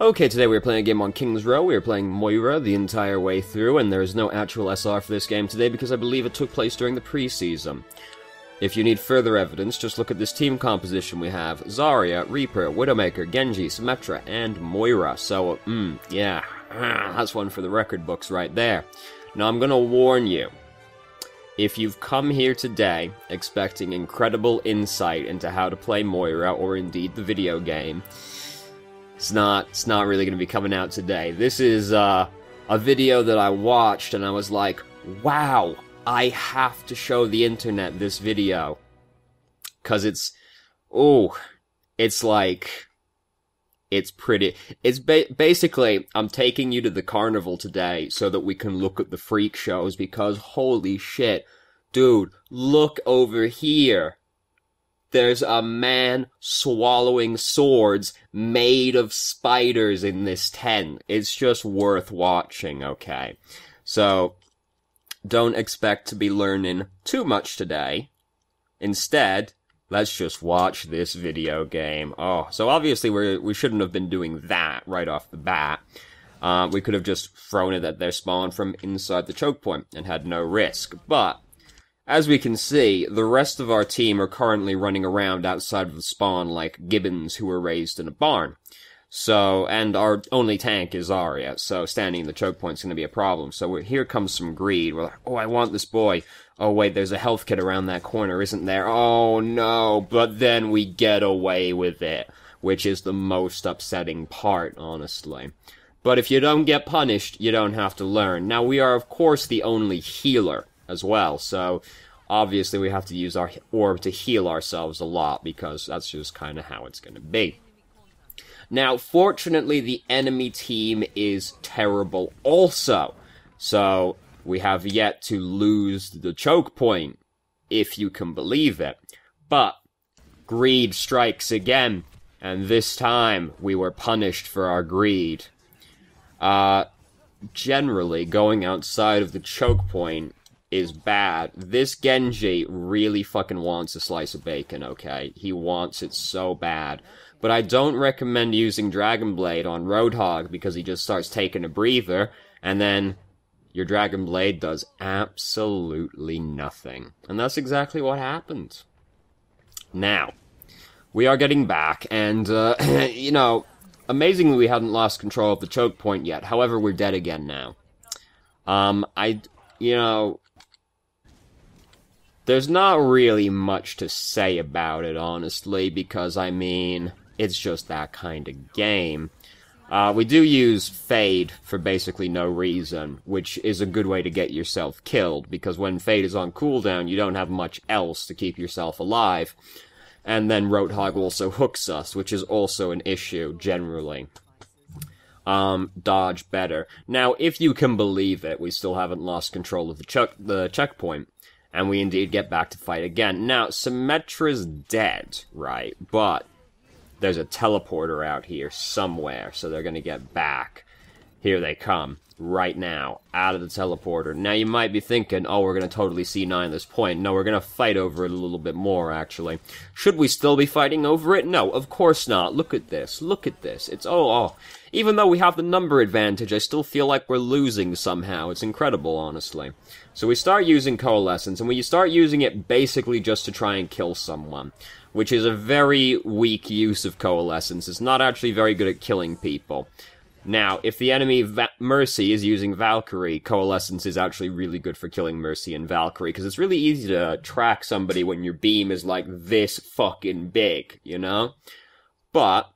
Okay, today we are playing a game on King's Row. We are playing Moira the entire way through, and there is no actual SR for this game today because I believe it took place during the preseason. If you need further evidence, just look at this team composition we have. Zarya, Reaper, Widowmaker, Genji, Symmetra, and Moira. So, yeah, that's one for the record books right there. Now, I'm gonna warn you. If you've come here today expecting incredible insight into how to play Moira, or indeed the video game, it's not really going to be coming out today. This is a video that I watched and I was like, wow, I have to show the internet this video. Cause it's basically, I'm taking you to the carnival today so that we can look at the freak shows because holy shit, dude, look over here. There's a man swallowing swords made of spiders in this tent. It's just worth watching, okay? So, don't expect to be learning too much today. Instead, let's just watch this video game. Oh, so obviously we shouldn't have been doing that right off the bat. We could have just thrown it at their spawn from inside the choke point and had no risk. But as we can see, the rest of our team are currently running around outside of the spawn like gibbons who were raised in a barn. So, and our only tank is Zarya, so standing in the choke point's gonna be a problem. So here comes some greed. We're like, oh, I want this boy. Oh wait, there's a health kit around that corner, isn't there? Oh no, but then we get away with it, which is the most upsetting part, honestly. But if you don't get punished, you don't have to learn. Now, we are, of course, the only healer as well, so obviously we have to use our orb to heal ourselves a lot, because that's just kind of how it's going to be. Now, fortunately, the enemy team is terrible also, so we have yet to lose the choke point, if you can believe it. But greed strikes again, and this time we were punished for our greed. Generally, going outside of the choke point is bad. This Genji really fucking wants a slice of bacon, okay? He wants it so bad. But I don't recommend using Dragon Blade on Roadhog because he just starts taking a breather, and then your Dragon Blade does absolutely nothing. And that's exactly what happened. Now, we are getting back, and, you know, amazingly we hadn't lost control of the choke point yet. However, we're dead again now. You know, there's not really much to say about it, honestly, because, I mean, it's just that kind of game. We do use Fade for basically no reason, which is a good way to get yourself killed, because when Fade is on cooldown, you don't have much else to keep yourself alive. And then Roadhog also hooks us, which is also an issue, generally. Dodge better. Now, if you can believe it, we still haven't lost control of the checkpoint. And we indeed get back to fight again. Now, Symmetra's dead, right? But there's a teleporter out here somewhere, so they're gonna get back. Here they come, right now, out of the teleporter. Now, you might be thinking, oh, we're gonna totally C9 this point. No, we're gonna fight over it a little bit more, actually. Should we still be fighting over it? No, of course not. Look at this. Look at this. It's, oh. Even though we have the number advantage, I still feel like we're losing somehow. It's incredible, honestly. So we start using Coalescence, and we start using it basically just to try and kill someone, which is a very weak use of Coalescence. It's not actually very good at killing people. Now, if the enemy Mercy is using Valkyrie, Coalescence is actually really good for killing Mercy and Valkyrie, because it's really easy to track somebody when your beam is like this fucking big, you know? But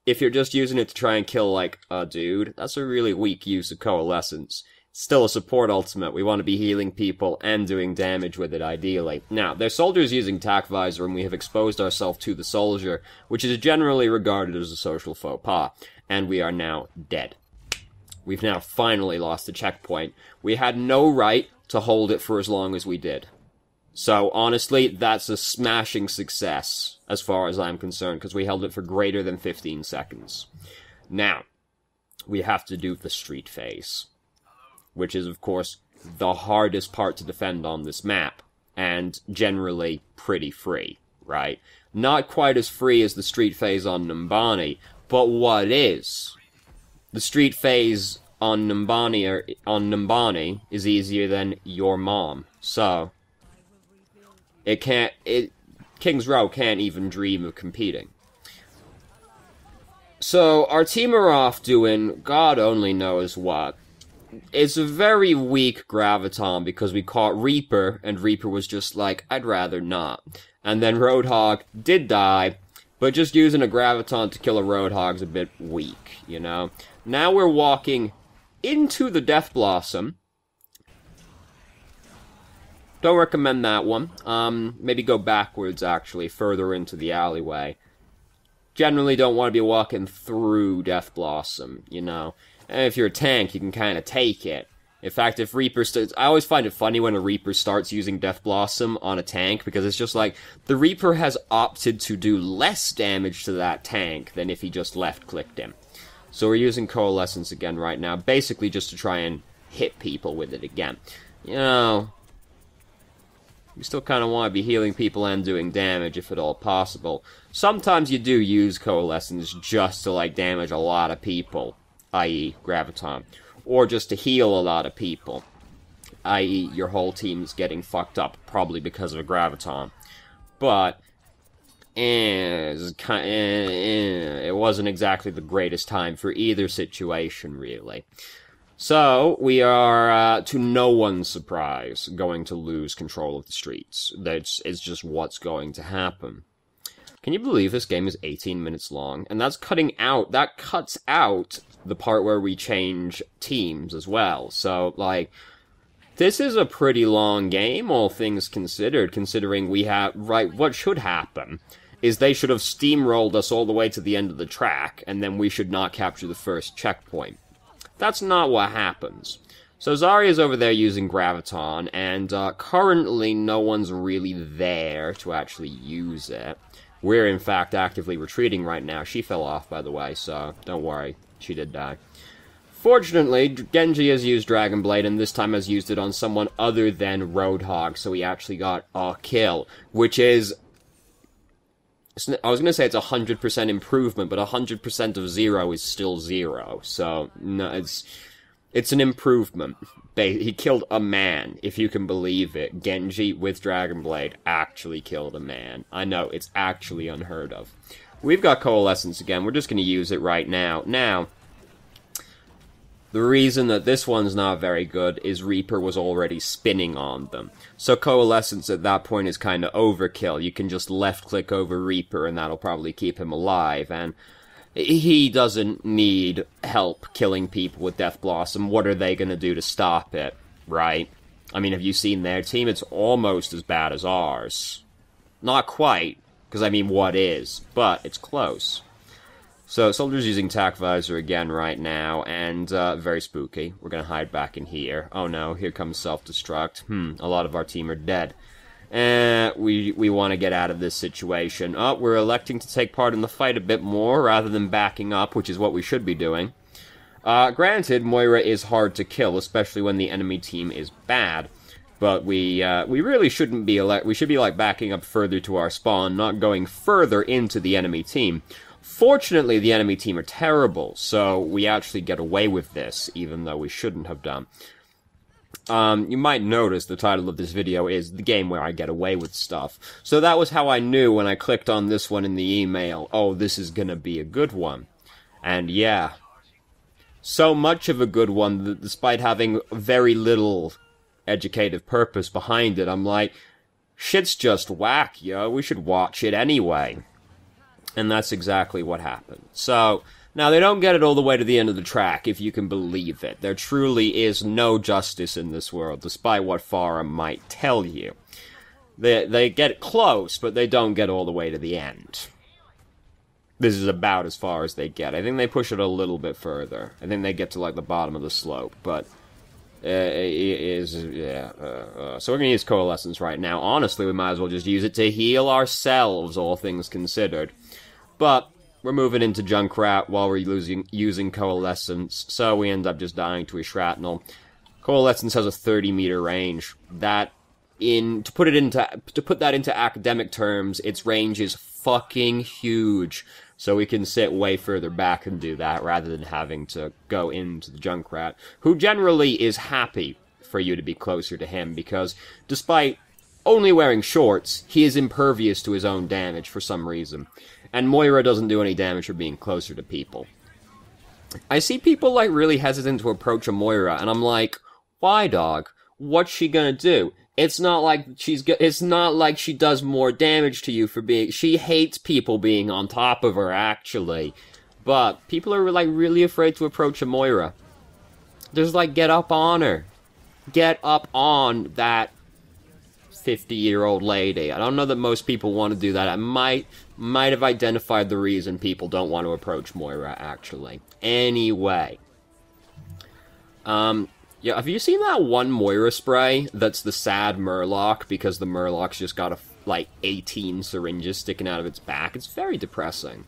if you're just using it to try and kill, like, a dude, that's a really weak use of Coalescence. It's still a support ultimate. We want to be healing people and doing damage with it, ideally. Now, their soldier's using Tac Visor, and we have exposed ourselves to the soldier, which is generally regarded as a social faux pas. And we are now dead. We've now finally lost the checkpoint. We had no right to hold it for as long as we did. So, honestly, that's a smashing success, as far as I'm concerned, because we held it for greater than 15 seconds. Now, we have to do the street phase, which is, of course, the hardest part to defend on this map, and generally pretty free, right? Not quite as free as the street phase on Numbani, But what is? The street phase on Numbani is easier than your mom. So, King's Row can't even dream of competing. So, our team are off doing God only knows what. It's a very weak Graviton because we caught Reaper, and Reaper was just like, I'd rather not. And then Roadhog did die, but just using a Graviton to kill a Roadhog's a bit weak, you know? Now we're walking into the Death Blossom. Don't recommend that one. Maybe go backwards, actually, further into the alleyway. Generally don't want to be walking through Death Blossom, you know? And if you're a tank, you can kind of take it. In fact, if Reaper starts... I always find it funny when a Reaper starts using Death Blossom on a tank, because it's just like, the Reaper has opted to do less damage to that tank than if he just left-clicked him. So we're using Coalescence again right now, basically just to try and hit people with it again. You know, you still kind of want to be healing people and doing damage if at all possible. Sometimes you do use Coalescence just to, like, damage a lot of people, i.e. Graviton. Or just to heal a lot of people, i.e. your whole team's getting fucked up, probably because of a Graviton. But it wasn't exactly the greatest time for either situation, really. So, we are, to no one's surprise, going to lose control of the streets. It's just what's going to happen. Can you believe this game is 18 minutes long? And that cuts out the part where we change teams as well. So, like, this is a pretty long game, all things considered, considering we have, right, what should happen is they should have steamrolled us all the way to the end of the track, and then we should not capture the first checkpoint. That's not what happens. So Zarya's over there using Graviton, and currently no one's really there to actually use it. We're, in fact, actively retreating right now. She fell off, by the way, so don't worry. She did die. Fortunately, Genji has used Dragon Blade, and this time has used it on someone other than Roadhog, so he actually got a kill, which is... I was going to say it's 100% improvement, but 100% of 0 is still 0, so no, it's an improvement. He killed a man, if you can believe it. Genji with Dragon Blade actually killed a man. I know, it's actually unheard of. We've got Coalescence again, we're just going to use it right now. Now, the reason that this one's not very good is Reaper was already spinning on them. So Coalescence at that point is kind of overkill. You can just left-click over Reaper and that'll probably keep him alive. And he doesn't need help killing people with Death Blossom. What are they going to do to stop it, right? I mean, have you seen their team? It's almost as bad as ours. Not quite, because I mean, what is? But it's close. So, Soldier's using Tac Visor again right now, and very spooky. We're gonna hide back in here. Oh no, here comes Self-Destruct. A lot of our team are dead. We want to get out of this situation. Oh, we're electing to take part in the fight a bit more, rather than backing up, which is what we should be doing. Granted, Moira is hard to kill, especially when the enemy team is bad. But we really shouldn't be, we should be, like, backing up further to our spawn, not going further into the enemy team. Fortunately, the enemy team are terrible, so we actually get away with this, even though we shouldn't have done. You might notice the title of this video is The Game Where I Get Away With Stuff. So that was how I knew when I clicked on this one in the email, oh, this is gonna be a good one. And yeah, so much of a good one that despite having very little educative purpose behind it, I'm like, shit's just whack, yo, we should watch it anyway. And that's exactly what happened. So, now they don't get it all the way to the end of the track, if you can believe it. There truly is no justice in this world, despite what Farah might tell you. They get close, but they don't get all the way to the end. This is about as far as they get. I think they push it a little bit further. I think they get to, like, the bottom of the slope, but... So we're going to use Coalescence right now. Honestly, we might as well just use it to heal ourselves, all things considered. But we're moving into Junkrat while we're using Coalescence, so we end up just dying to a shrapnel. Coalescence has a 30-meter range. To put that into academic terms, its range is fucking huge. So we can sit way further back and do that, rather than having to go into the Junkrat, who generally is happy for you to be closer to him, because despite only wearing shorts, he is impervious to his own damage for some reason. And Moira doesn't do any damage for being closer to people. I see people, like, really hesitant to approach a Moira, and I'm like, why, dog? What's she gonna do? It's not like it's not like she does more damage to you for being... She hates people being on top of her, actually. But people are, like, really afraid to approach a Moira. Just, like, get up on her. Get up on that 50-year-old lady. I don't know that most people want to do that. I might have identified the reason people don't want to approach Moira, actually. Anyway. Yeah, have you seen that one Moira spray that's the sad Murloc, because the Murloc's just got, like, 18 syringes sticking out of its back? It's very depressing.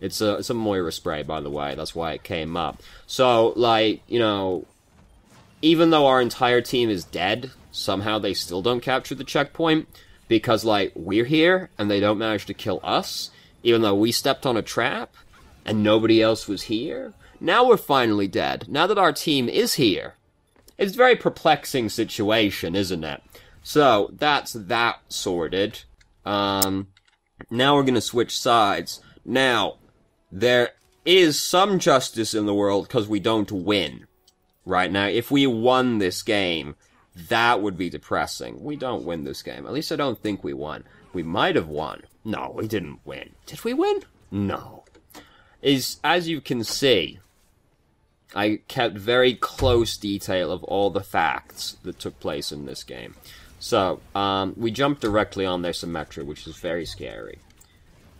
It's a Moira spray, by the way. That's why it came up. So, like, you know, even though our entire team is dead, somehow they still don't capture the checkpoint, because, like, we're here, and they don't manage to kill us, even though we stepped on a trap, and nobody else was here. Now we're finally dead. Now that our team is here. It's a very perplexing situation, isn't it? So, that's that sorted. Now we're gonna switch sides. Now, there is some justice in the world because we don't win. Right now, if we won this game, that would be depressing. We don't win this game. At least I don't think we won. We might have won. No, we didn't win. Did we win? No. As you can see, I kept very close detail of all the facts that took place in this game. So, we jumped directly on their Symmetra, which is very scary.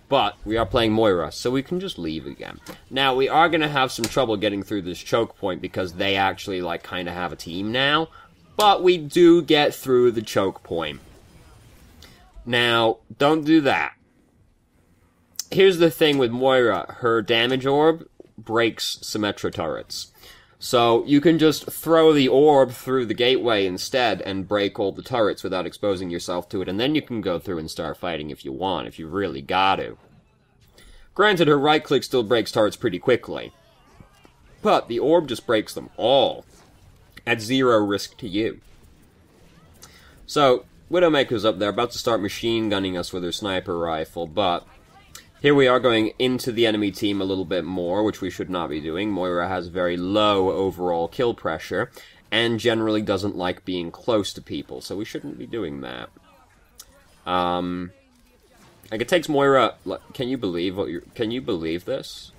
But, we are playing Moira, so we can just leave again. Now, we are going to have some trouble getting through this choke point, because they actually, like, kind of have a team now. But we do get through the choke point. Now, don't do that. Here's the thing with Moira. Her damage orb breaks Symmetra turrets. So, you can just throw the orb through the gateway instead and break all the turrets without exposing yourself to it, and then you can go through and start fighting if you want, if you really got to. Granted, her right-click still breaks turrets pretty quickly, but the orb just breaks them all, at zero risk to you. So, Widowmaker's up there, about to start machine gunning us with her sniper rifle, but here we are going into the enemy team a little bit more, which we should not be doing. Moira has very low overall kill pressure, and generally doesn't like being close to people, so we shouldn't be doing that. Like, it takes Moira... Can you believe this?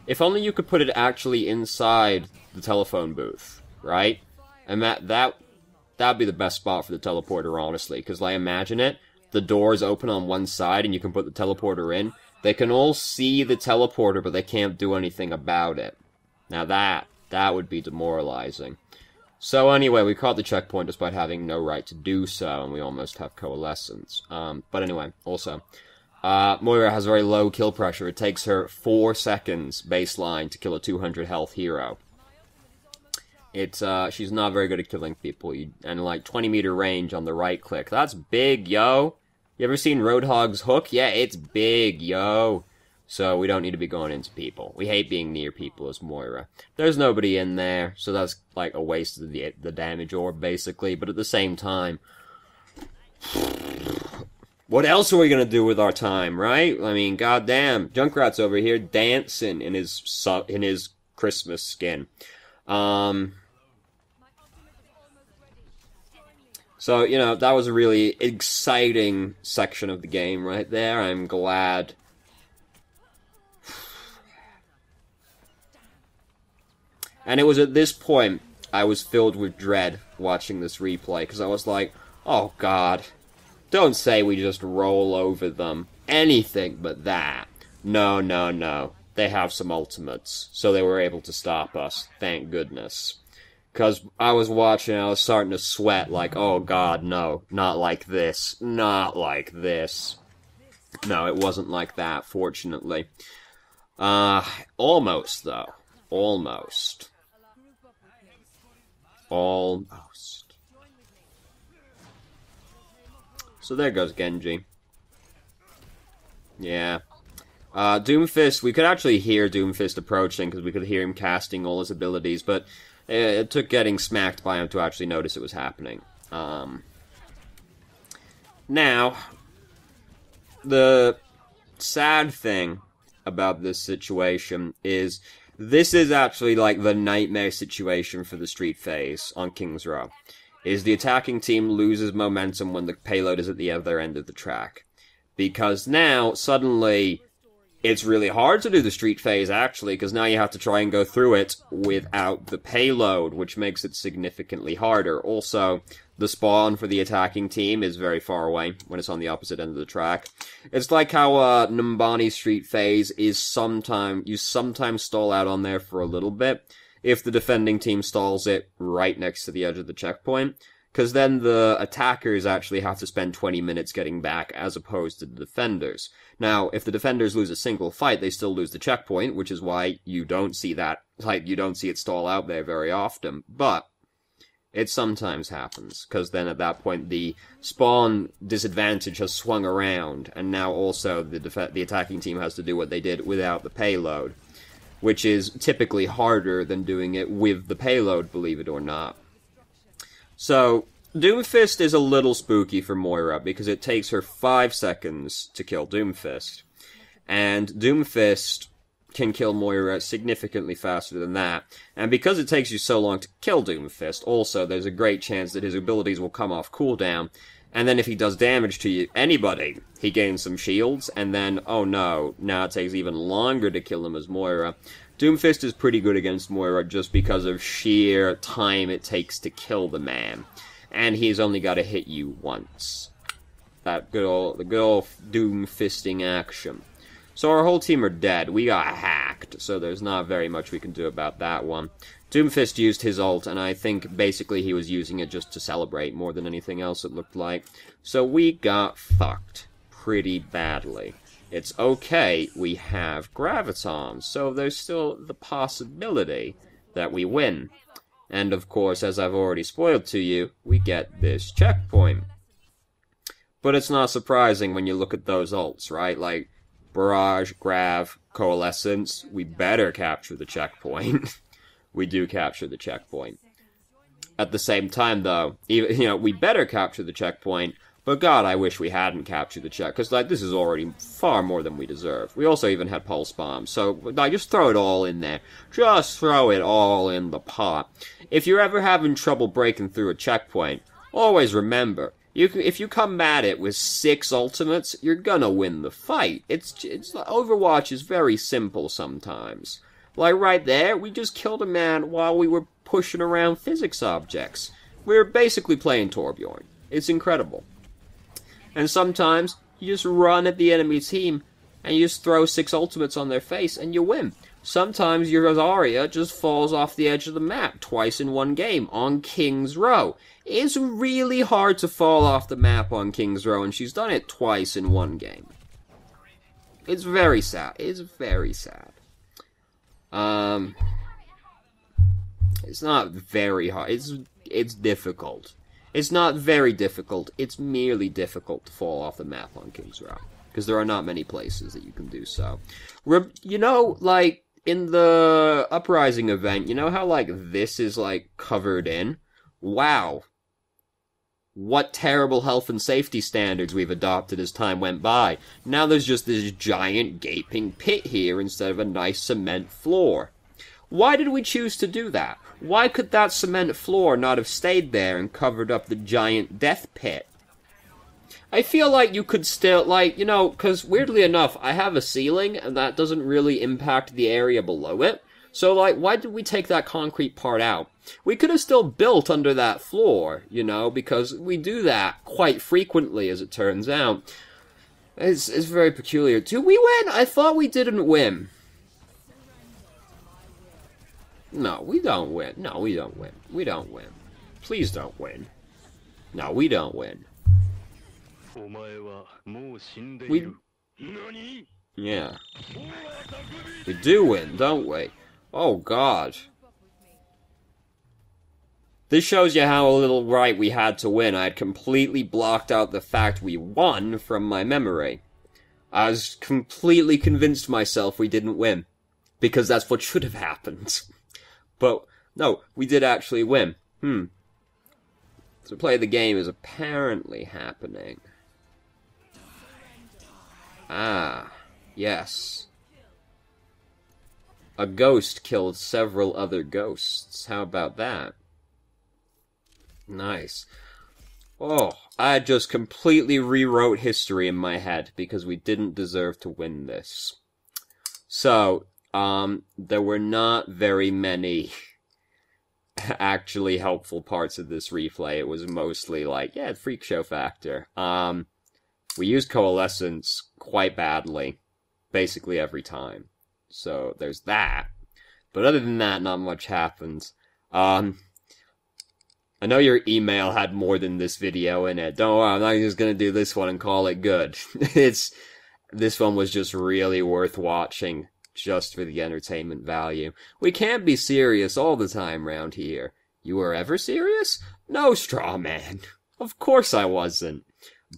If only you could put it actually inside the telephone booth, right? And that'd be the best spot for the teleporter, honestly, because, like, imagine it. The doors open on one side and you can put the teleporter in. They can all see the teleporter, but they can't do anything about it. Now that would be demoralizing. So anyway, we caught the checkpoint despite having no right to do so, and we almost have coalescence. But anyway, also, Moira has very low kill pressure. It takes her 4 seconds baseline to kill a 200 health hero. She's not very good at killing people, and like 20-meter range on the right click. That's big, yo! You ever seen Roadhog's hook? Yeah, it's big, yo! So we don't need to be going into people. We hate being near people as Moira. There's nobody in there, so that's like a waste of the damage orb, basically. But at the same time, what else are we gonna do with our time, right? I mean, goddamn, Junkrat's over here dancing in his Christmas skin. So, you know, that was a really exciting section of the game right there. I'm glad. And it was at this point I was filled with dread watching this replay, because I was like, oh god, don't say we just roll over them. Anything but that. No, no, no. They have some ultimates, so they were able to stop us. Thank goodness. Because I was watching, I was starting to sweat, like, oh god, no, not like this, not like this. No, it wasn't like that, fortunately. Almost, though. Almost. Almost. So there goes Genji. Yeah. Doomfist, we could actually hear Doomfist approaching, because we could hear him casting all his abilities, but it took getting smacked by him to actually notice it was happening. Now, the sad thing about this situation is this is actually like the nightmare situation for the Street phase on King's Row. Is the attacking team loses momentum when the payload is at the other end of the track. Because now, suddenly, it's really hard to do the Street phase, actually, because now you have to try and go through it without the payload, which makes it significantly harder. Also, the spawn for the attacking team is very far away when it's on the opposite end of the track. It's like how Numbani Street phase is you sometimes stall out on there for a little bit, if the defending team stalls it right next to the edge of the checkpoint, because then the attackers actually have to spend 20 minutes getting back, as opposed to the defenders. Now, if the defenders lose a single fight, they still lose the checkpoint, which is why you don't see that, you don't see it stall out there very often, but it sometimes happens, because then at that point the spawn disadvantage has swung around, and now also the attacking team has to do what they did without the payload, which is typically harder than doing it with the payload, believe it or not. So, Doomfist is a little spooky for Moira, because it takes her 5 seconds to kill Doomfist. And Doomfist can kill Moira significantly faster than that. And because it takes you so long to kill Doomfist, also, there's a great chance that his abilities will come off cooldown, and then if he does damage to anybody, he gains some shields, and then, oh no, now it takes even longer to kill him as Moira. Doomfist is pretty good against Moira just because of sheer time it takes to kill the man. And he's only got to hit you once. The good old Doomfisting action. So our whole team are dead. We got hacked, so there's not very much we can do about that one. Doomfist used his ult, and I think basically he was using it just to celebrate more than anything else, it looked like. So we got fucked pretty badly. It's okay, we have Gravitons, so there's still the possibility that we win. And of course, as I've already spoiled to you, we get this checkpoint. But it's not surprising when you look at those ults, right? Like, Barrage, Grav, Coalescence, we better capture the checkpoint. We do capture the checkpoint. At the same time, though, we better capture the checkpoint, but God, I wish we hadn't captured the check, because, this is already far more than we deserve. We also even had Pulse Bomb, so, just throw it all in there. Just throw it all in the pot. If you're ever having trouble breaking through a checkpoint, always remember, if you come at it with 6 ultimates, you're gonna win the fight. Overwatch is very simple sometimes. Like right there, we just killed a man while we were pushing around physics objects. We were basically playing Torbjorn. It's incredible. And sometimes, you just run at the enemy team, and you just throw 6 ultimates on their face, and you win. Sometimes your Zarya just falls off the edge of the map twice in one game on King's Row. It's really hard to fall off the map on King's Row, and she's done it twice in one game. It's very sad. It's very sad. It's not very hard. It's difficult. It's not very difficult. It's merely difficult to fall off the map on King's Row, because there are not many places that you can do so. In the Uprising event, you know how, this is, covered in? Wow. What terrible health and safety standards we've adopted as time went by. Now there's just this giant gaping pit here instead of a nice cement floor. Why did we choose to do that? Why could that cement floor not have stayed there and covered up the giant death pit? I feel like you could still, because weirdly enough, I have a ceiling, and that doesn't really impact the area below it. So, why did we take that concrete part out? We could have still built under that floor, because we do that quite frequently, as it turns out. It's very peculiar. Did we win? I thought we didn't win. No, we don't win. No, we don't win. We don't win. Please don't win. No, we don't win. Yeah. We do win, don't we? Oh, God. This shows you how little right we had to win. I had completely blocked out the fact we won from my memory. I was completely convinced myself we didn't win. Because that's what should have happened. But, no, we did actually win. So play the game is apparently happening. Ah, yes. A ghost killed several other ghosts. How about that? Nice. Oh, I just completely rewrote history in my head because we didn't deserve to win this. So, there were not very many actually helpful parts of this replay. It was mostly like, yeah, freak show factor. We used Coalescence quite badly, basically every time. So there's that. But other than that, not much happens. I know your email had more than this video in it. Don't worry, I'm not just gonna do this one and call it good. This one was just really worth watching, just for the entertainment value. We can't be serious all the time round here. You were ever serious? No, straw man. Of course I wasn't.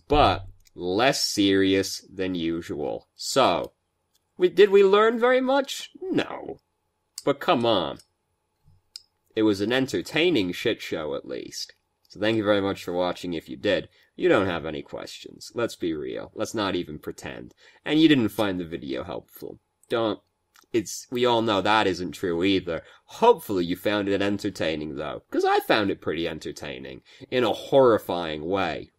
But less serious than usual. So, did we learn very much? No. But come on. It was an entertaining shit show, at least. So thank you very much for watching if you did. You don't have any questions. Let's be real. Let's not even pretend. And you didn't find the video helpful. We all know that isn't true either. Hopefully you found it entertaining, though. Because I found it pretty entertaining. In a horrifying way.